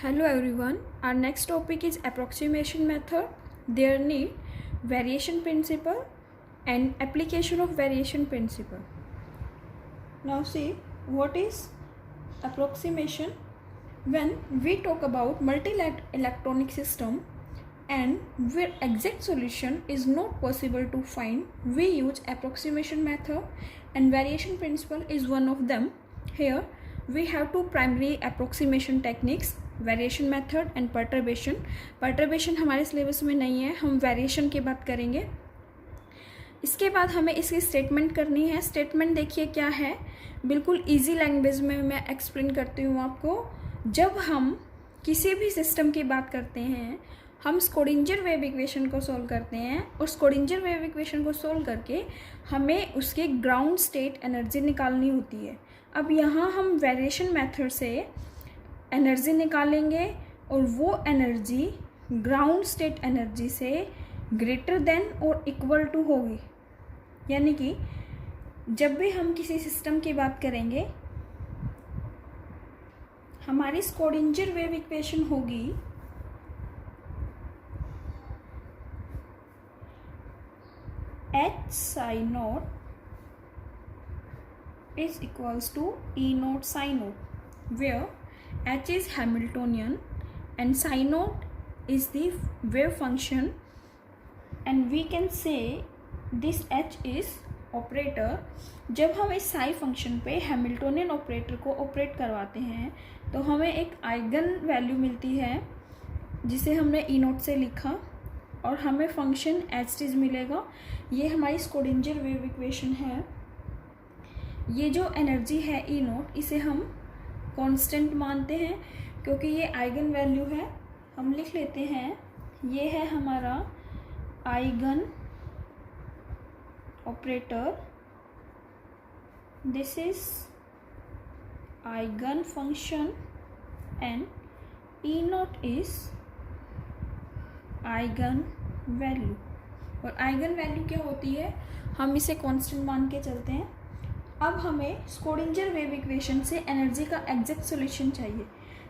Hello everyone. Our next topic is approximation method, their need, variation principle and application of variation principle. Now see what is approximation. When we talk about multi-electronic system and where exact solution is not possible to find, we use approximation method and variation principle is one of them. Here we have two primary approximation techniques, variation method and perturbation. Perturbation हमारे syllabus में नहीं है, हम variation की बात करेंगे. इसके बाद हमें इसकी स्टेटमेंट करनी है. स्टेटमेंट देखिए क्या है, बिल्कुल इजी लैंग्वेज में मैं एक्सप्लेन करती हूँ आपको. जब हम किसी भी सिस्टम की बात करते हैं, हम स्क्रोडिंजर वेव इक्वेशन को सोल्व करते हैं और स्क्रोडिंजर वेव इक्वेशन को सोल्व करके हमें उसके ग्राउंड स्टेट एनर्जी निकालनी होती है. अब यहाँ हम वेरिएशन मेथड से एनर्जी निकालेंगे और वो एनर्जी ग्राउंड स्टेट एनर्जी से ग्रेटर देन और इक्वल टू होगी. यानी कि जब भी हम किसी सिस्टम की बात करेंगे, हमारी स्क्रोडिंजर वेव इक्वेशन होगी H psi naught is equals to E naught psi naught, where H is Hamiltonian and psi naught is the wave function, and we can say this H is operator. जब हम इस psi function पे Hamiltonian operator को operate करवाते हैं तो हमें एक आइगन वैल्यू मिलती है जिसे हमने E नोट से लिखा और हमें फंक्शन एच टीज मिलेगा. ये हमारी स्क्रोडिंजर वेव इक्वेशन है. ये जो एनर्जी है ई नोट, इसे हम कांस्टेंट मानते हैं क्योंकि ये आइगन वैल्यू है. हम लिख लेते हैं, ये है हमारा eigen operator, this is eigen function and E note is eigen value. और आइगन वैल्यू क्या होती है, हम इसे कांस्टेंट मान के चलते हैं. अब हमें स्क्रोडिंजर वेव इक्वेशन से एनर्जी का एग्जैक्ट सॉल्यूशन चाहिए.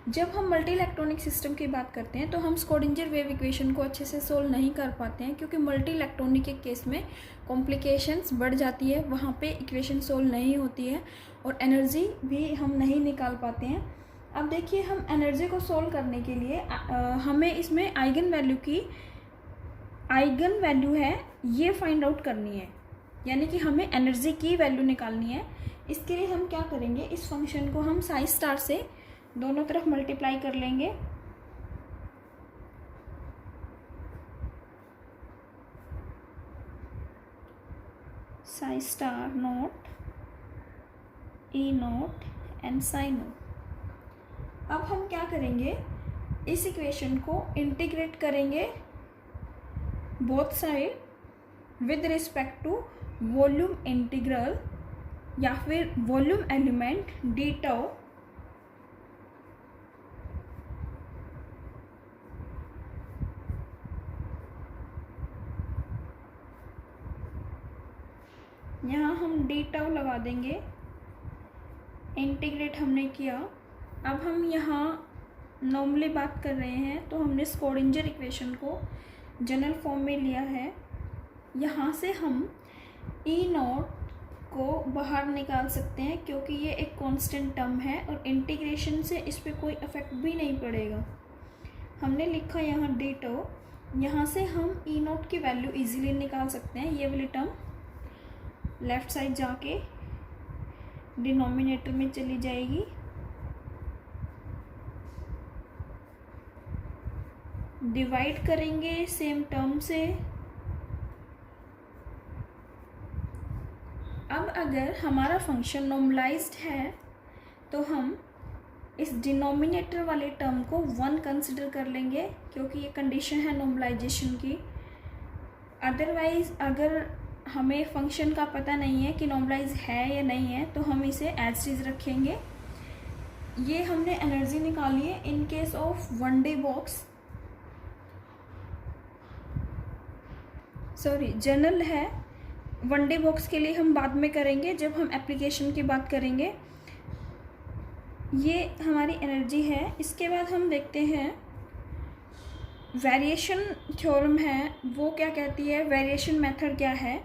जब हम मल्टी इलेक्ट्रॉनिक सिस्टम की बात करते हैं तो हम स्क्रोडिंजर वेव इक्वेशन को अच्छे से सोल्व नहीं कर पाते हैं क्योंकि मल्टी इलेक्ट्रॉनिक के केस में कॉम्प्लिकेशंस बढ़ जाती है, वहाँ पे इक्वेशन सोल्व नहीं होती है और एनर्जी भी हम नहीं निकाल पाते हैं. अब देखिए, हम एनर्जी को सोल्व करने के लिए हमें इसमें आइगन वैल्यू है ये फाइंड आउट करनी है, यानी कि हमें एनर्जी की वैल्यू निकालनी है. इसके लिए हम क्या करेंगे, इस फंक्शन को हम साई स्टार से दोनों तरफ मल्टीप्लाई कर लेंगे. Psi star naught, E naught and psi naught. अब हम क्या करेंगे, इस इक्वेशन को इंटीग्रेट करेंगे both side with respect to volume integral या फिर वॉल्यूम एलिमेंट डी टाउ. यहाँ हम डी टाउ लगा देंगे. इंटीग्रेट हमने किया. अब हम यहाँ नॉर्मली बात कर रहे हैं तो हमने स्क्रोडिंजर इक्वेशन को जनरल फॉर्म में लिया है. यहाँ से हम ई नॉट को बाहर निकाल सकते हैं क्योंकि ये एक कांस्टेंट टर्म है और इंटीग्रेशन से इस पर कोई इफेक्ट भी नहीं पड़ेगा. हमने लिखा यहाँ डी टो. यहाँ से हम ई नॉट की वैल्यू इजीली निकाल सकते हैं. ये वाली टर्म लेफ्ट साइड जाके डिनोमिनेटर में चली जाएगी. डिवाइड करेंगे सेम टर्म से. अब अगर हमारा फंक्शन नॉर्मलाइज्ड है तो हम इस डिनोमिनेटर वाले टर्म को 1 कंसिडर कर लेंगे क्योंकि ये कंडीशन है नॉर्मलाइजेशन की. अदरवाइज अगर हमें फंक्शन का पता नहीं है कि नॉर्मलाइज है या नहीं है तो हम इसे एज इज रखेंगे. ये हमने एनर्जी निकाली है in case of one day box, sorry general है. वन डे बॉक्स के लिए हम बाद में करेंगे जब हम एप्लीकेशन की बात करेंगे. ये हमारी एनर्जी है। इसके बाद हम देखते हैं वेरिएशन थ्योरम है, वो क्या कहती है, वेरिएशन मेथड क्या है।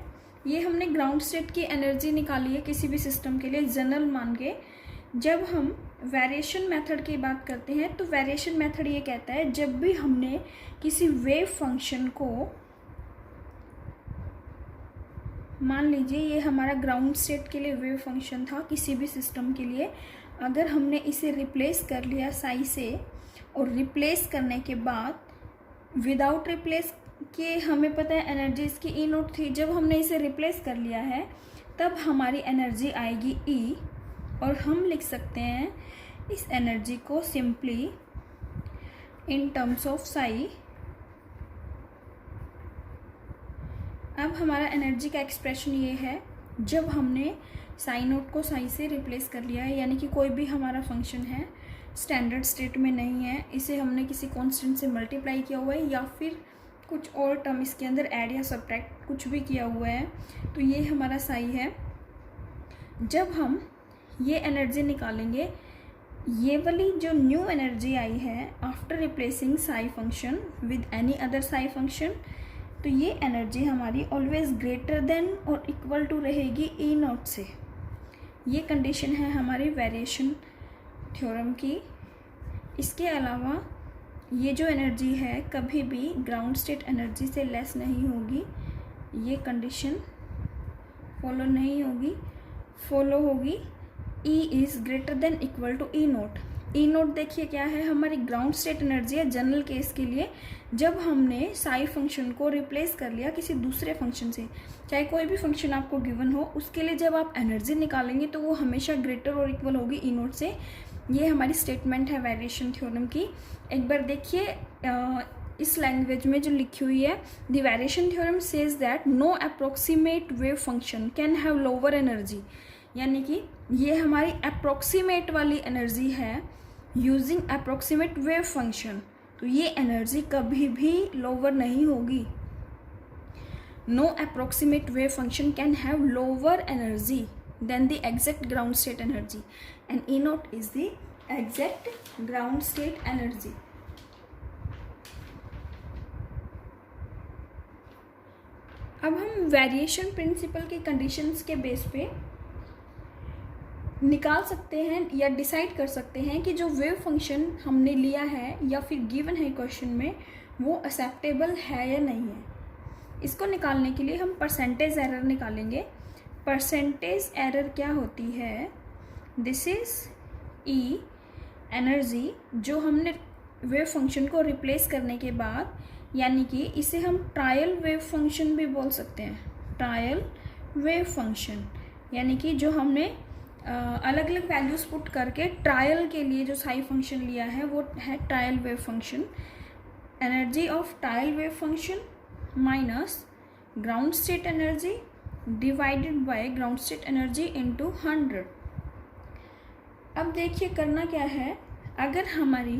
ये हमने ग्राउंड स्टेट की एनर्जी निकाली है किसी भी सिस्टम के लिए जनरल मान के। जब हम वेरिएशन मेथड की बात करते हैं तो वेरिएशन मेथड ये कहता है जब भी हमने किसी वेव फंक्शन को, मान लीजिए ये हमारा ग्राउंड स्टेट के लिए वेव फंक्शन था किसी भी सिस्टम के लिए, अगर हमने इसे रिप्लेस कर लिया साई से, और रिप्लेस करने के बाद विदाउट रिप्लेस के हमें पता है एनर्जी इसकी ई नोट थी, जब हमने इसे रिप्लेस कर लिया है तब हमारी एनर्जी आएगी ई, और हम लिख सकते हैं इस एनर्जी को simply in terms of Sai. अब हमारा एनर्जी का एक्सप्रेशन ये है जब हमने साई नोट को साई से रिप्लेस कर लिया है, यानी कि कोई भी हमारा फंक्शन है स्टैंडर्ड स्टेट में नहीं है, इसे हमने किसी कांस्टेंट से मल्टीप्लाई किया हुआ है या फिर कुछ और टर्म इसके अंदर ऐड या सब्ट्रैक्ट कुछ भी किया हुआ है, तो ये हमारा साई है। जब हम ये एनर्जी निकालेंगे, ये वाली जो न्यू एनर्जी आई है after replacing Sai function with any other Sai function, तो ये एनर्जी हमारी ऑलवेज ग्रेटर देन और इक्वल टू रहेगी ई नॉट से। ये कंडीशन है हमारी वेरिएशन थ्योरम की। इसके अलावा ये जो एनर्जी है कभी भी ग्राउंड स्टेट एनर्जी से लेस नहीं होगी, ये कंडीशन फॉलो नहीं होगी, फॉलो होगी E is greater than equal to E naught. E naught देखिए क्या है, हमारी ग्राउंड स्टेट एनर्जी है जनरल केस के लिए, जब हमने साई फंक्शन को रिप्लेस कर लिया किसी दूसरे फंक्शन से, चाहे कोई भी फंक्शन आपको गिवन हो, उसके लिए जब आप एनर्जी निकालेंगे तो वो हमेशा ग्रेटर और इक्वल होगी ई नोट से। ये हमारी स्टेटमेंट है वेरिएशन थ्योरम की। एक बार देखिए इस लैंग्वेज में जो लिखी हुई है, the variation theorem says that no approximate wave function can have lower energy, यानी कि ये हमारी अप्रोक्सीमेट वाली एनर्जी है यूजिंग अप्रोक्सीमेट वेव फंक्शन, तो ये एनर्जी कभी भी लोअर नहीं होगी। No approximate wave function can have lower energy than the exact ground state energy and E naught is the exact ground state energy. अब हम वेरिएशन प्रिंसिपल की conditions के बेस पे निकाल सकते हैं या डिसाइड कर सकते हैं कि जो वेव फंक्शन हमने लिया है या फिर गिवन है क्वेश्चन में वो एक्सेप्टेबल है या नहीं है। इसको निकालने के लिए हम परसेंटेज एरर निकालेंगे। परसेंटेज एरर क्या होती है, दिस इज ई एनर्जी जो हमने वेव फंक्शन को रिप्लेस करने के बाद, यानी कि इसे हम ट्रायल वेव फंक्शन भी बोल सकते हैं। ट्रायल वेव फंक्शन यानी कि जो हमने अलग अलग वैल्यूज पुट करके ट्रायल के लिए जो साई फंक्शन लिया है वो है trial wave function. Energy of trial wave function minus ground state energy divided by ground state energy into 100। अब देखिए करना क्या है, अगर हमारी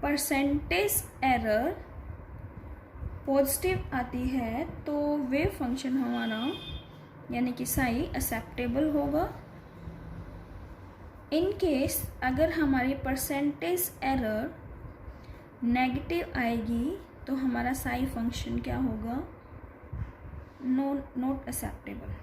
परसेंटेज एरर पॉजिटिव आती है तो वेव फंक्शन हमारा यानी कि साई एक्सेप्टेबल होगा। इन केस अगर हमारी परसेंटेज एरर नेगेटिव आएगी तो हमारा साई फंक्शन क्या होगा, नॉट एक्सेप्टेबल।